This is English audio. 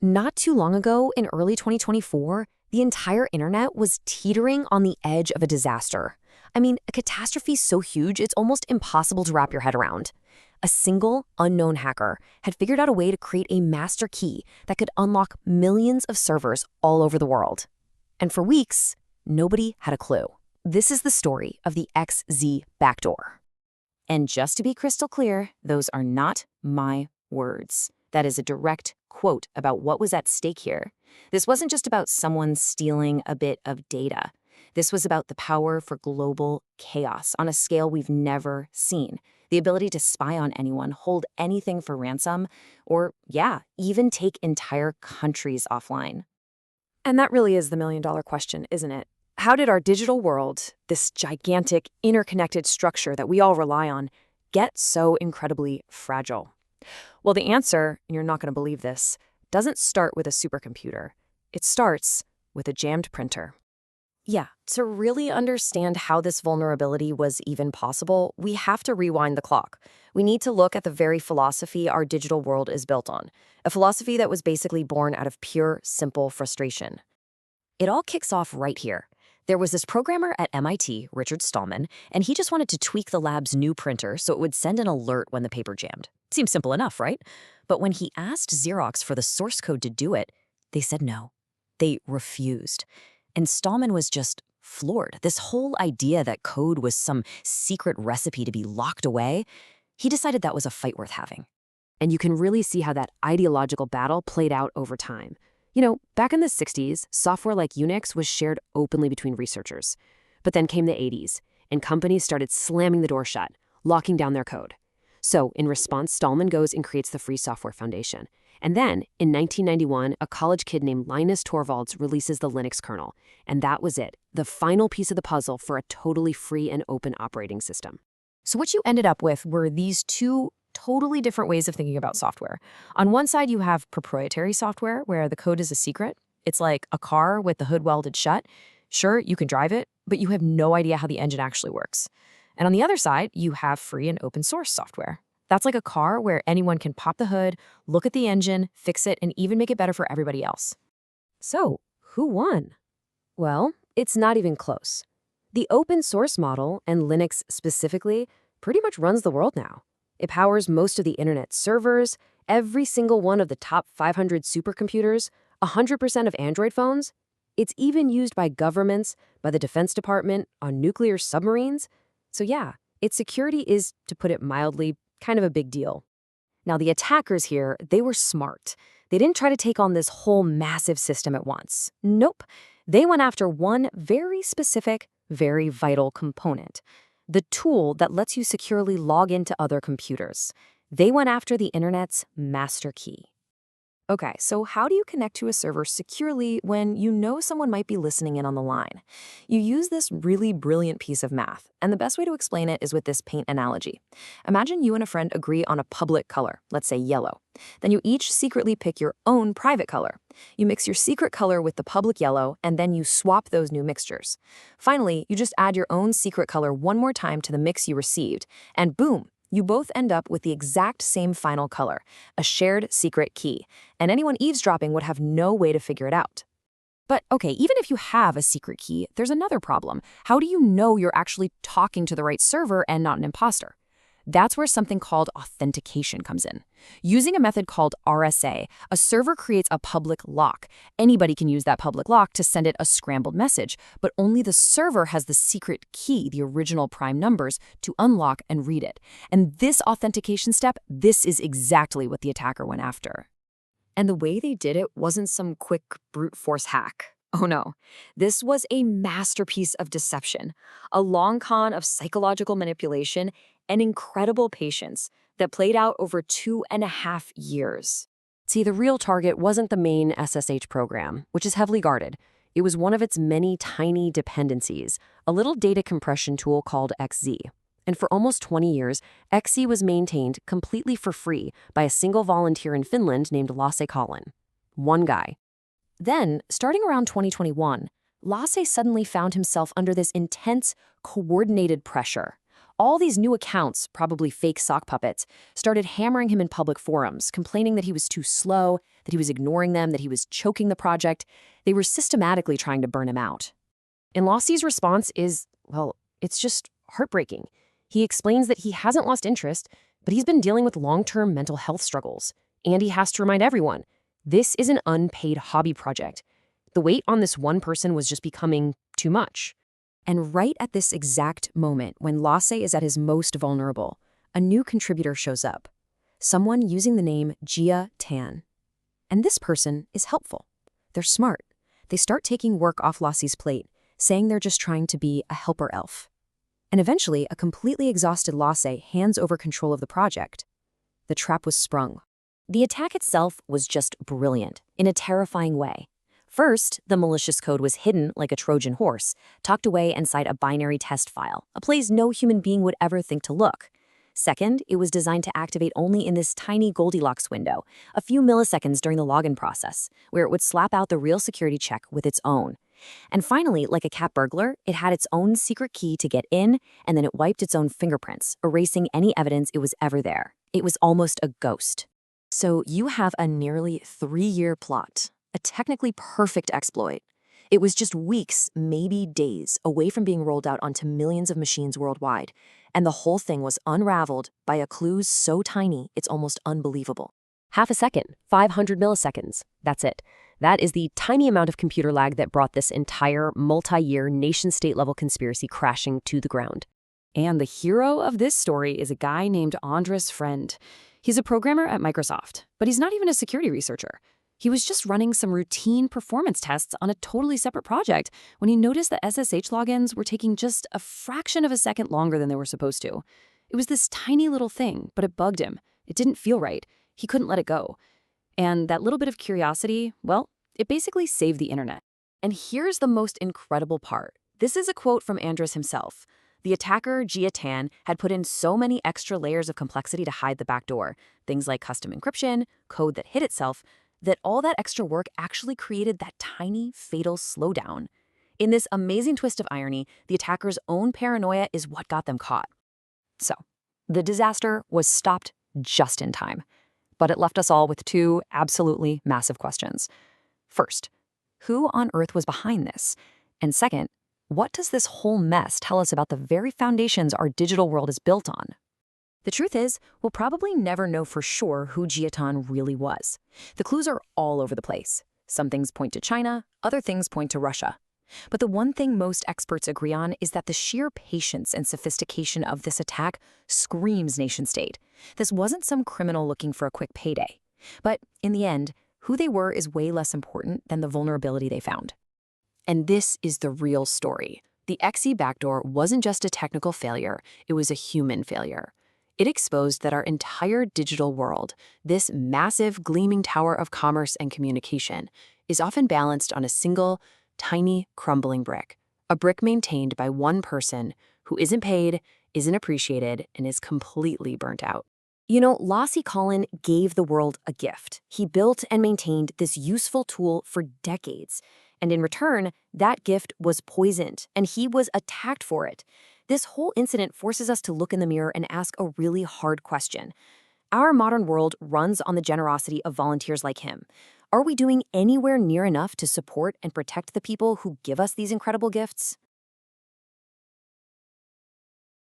Not too long ago, in early 2024, the entire internet was teetering on the edge of a disaster. I mean, a catastrophe so huge it's almost impossible to wrap your head around. A single, unknown hacker had figured out a way to create a master key that could unlock millions of servers all over the world. And for weeks, nobody had a clue. This is the story of the XZ backdoor. And just to be crystal clear, those are not my words. That is a direct quote about what was at stake here. This wasn't just about someone stealing a bit of data. This was about the power for global chaos on a scale we've never seen. The ability to spy on anyone, hold anything for ransom, or, even take entire countries offline. And that really is the million-dollar question, isn't it? How did our digital world, this gigantic, interconnected structure that we all rely on, get so incredibly fragile? Well, the answer, and you're not going to believe this, doesn't start with a supercomputer. It starts with a jammed printer. Yeah, to really understand how this vulnerability was even possible, we have to rewind the clock. We need to look at the very philosophy our digital world is built on, a philosophy that was basically born out of pure, simple frustration. It all kicks off right here. There was this programmer at MIT, Richard Stallman, and he just wanted to tweak the lab's new printer so it would send an alert when the paper jammed. Seems simple enough, right? But when he asked Xerox for the source code to do it, they said no. They refused. And Stallman was just floored. This whole idea that code was some secret recipe to be locked away, he decided that was a fight worth having. And you can really see how that ideological battle played out over time. You know, back in the 60s, software like Unix was shared openly between researchers. But then came the 80s, and companies started slamming the door shut, locking down their code. So, in response, Stallman goes and creates the Free Software Foundation. And then, in 1991, a college kid named Linus Torvalds releases the Linux kernel. And that was it, the final piece of the puzzle for a totally free and open operating system. So what you ended up with were these two totally different ways of thinking about software. On one side, you have proprietary software where the code is a secret. It's like a car with the hood welded shut. Sure, you can drive it, but you have no idea how the engine actually works. And on the other side, you have free and open source software. That's like a car where anyone can pop the hood, look at the engine, fix it, and even make it better for everybody else. So, who won? Well, it's not even close. The open source model, and Linux specifically, pretty much runs the world now. It powers most of the internet servers, every single one of the top 500 supercomputers, 100% of Android phones. It's even used by governments, by the Defense Department, on nuclear submarines. So yeah, its security is, to put it mildly, kind of a big deal. Now, the attackers here, they were smart. They didn't try to take on this whole massive system at once. Nope. They went after one very specific, very vital component. The tool that lets you securely log into other computers. They went after the internet's master key. Okay, so how do you connect to a server securely when you know someone might be listening in on the line? You use this really brilliant piece of math, and the best way to explain it is with this paint analogy. Imagine you and a friend agree on a public color, let's say yellow. Then you each secretly pick your own private color. You mix your secret color with the public yellow, and then you swap those new mixtures. Finally, you just add your own secret color one more time to the mix you received, and boom! You both end up with the exact same final color, a shared secret key, and anyone eavesdropping would have no way to figure it out. But okay, even if you have a secret key, there's another problem. How do you know you're actually talking to the right server and not an imposter? That's where something called authentication comes in. Using a method called RSA, a server creates a public lock. Anybody can use that public lock to send it a scrambled message, but only the server has the secret key, the original prime numbers, to unlock and read it. And this authentication step, this is exactly what the attacker went after. And the way they did it wasn't some quick brute force hack. Oh no, this was a masterpiece of deception, a long con of psychological manipulation and incredible patience that played out over 2.5 years. See, the real target wasn't the main SSH program, which is heavily guarded. It was one of its many tiny dependencies, a little data compression tool called XZ. And for almost 20 years, XZ was maintained completely for free by a single volunteer in Finland named Lasse Collin. One guy. Then, starting around 2021, Lasse suddenly found himself under this intense, coordinated pressure. All these new accounts, probably fake sock puppets, started hammering him in public forums, complaining that he was too slow, that he was ignoring them, that he was choking the project. They were systematically trying to burn him out. And Lossie's response is, well, it's just heartbreaking. He explains that he hasn't lost interest, but he's been dealing with long-term mental health struggles. And he has to remind everyone, this is an unpaid hobby project. The weight on this one person was just becoming too much. And right at this exact moment, when Lossie is at his most vulnerable, a new contributor shows up. Someone using the name Jia Tan. And this person is helpful. They're smart. They start taking work off Lossie's plate, saying they're just trying to be a helper elf. And eventually, a completely exhausted Lossie hands over control of the project. The trap was sprung. The attack itself was just brilliant, in a terrifying way. First, the malicious code was hidden like a Trojan horse, tucked away inside a binary test file, a place no human being would ever think to look. Second, it was designed to activate only in this tiny Goldilocks window, a few milliseconds during the login process, where it would slap out the real security check with its own. And finally, like a cat burglar, it had its own secret key to get in, and then it wiped its own fingerprints, erasing any evidence it was ever there. It was almost a ghost. So you have a nearly 3-year plot. A technically perfect exploit. It was just weeks, maybe days, away from being rolled out onto millions of machines worldwide, and the whole thing was unraveled by a clue so tiny it's almost unbelievable. Half a second, 500 milliseconds. That's it. That is the tiny amount of computer lag that brought this entire multi-year nation-state level conspiracy crashing to the ground. And the hero of this story is a guy named Andres Friend. He's a programmer at Microsoft, but he's not even a security researcher. He was just running some routine performance tests on a totally separate project when he noticed that SSH logins were taking just a fraction of a second longer than they were supposed to. It was this tiny little thing, but it bugged him. It didn't feel right. He couldn't let it go. And that little bit of curiosity, well, it basically saved the internet. And here's the most incredible part. This is a quote from Andres himself. The attacker, Jia Tan, had put in so many extra layers of complexity to hide the backdoor, things like custom encryption, code that hid itself, that all that extra work actually created that tiny, fatal slowdown. In this amazing twist of irony, the attacker's own paranoia is what got them caught. So, the disaster was stopped just in time. But it left us all with two absolutely massive questions. First, who on earth was behind this? And second, what does this whole mess tell us about the very foundations our digital world is built on? The truth is, we'll probably never know for sure who Jia Tan really was. The clues are all over the place. Some things point to China, other things point to Russia. But the one thing most experts agree on is that the sheer patience and sophistication of this attack screams nation-state. This wasn't some criminal looking for a quick payday. But in the end, who they were is way less important than the vulnerability they found. And this is the real story. The XE backdoor wasn't just a technical failure, it was a human failure. It exposed that our entire digital world, this massive gleaming tower of commerce and communication, is often balanced on a single, tiny, crumbling brick. A brick maintained by one person who isn't paid, isn't appreciated, and is completely burnt out. You know, Lossie Collin gave the world a gift. He built and maintained this useful tool for decades. And in return, that gift was poisoned, and he was attacked for it. This whole incident forces us to look in the mirror and ask a really hard question. Our modern world runs on the generosity of volunteers like him. Are we doing anywhere near enough to support and protect the people who give us these incredible gifts?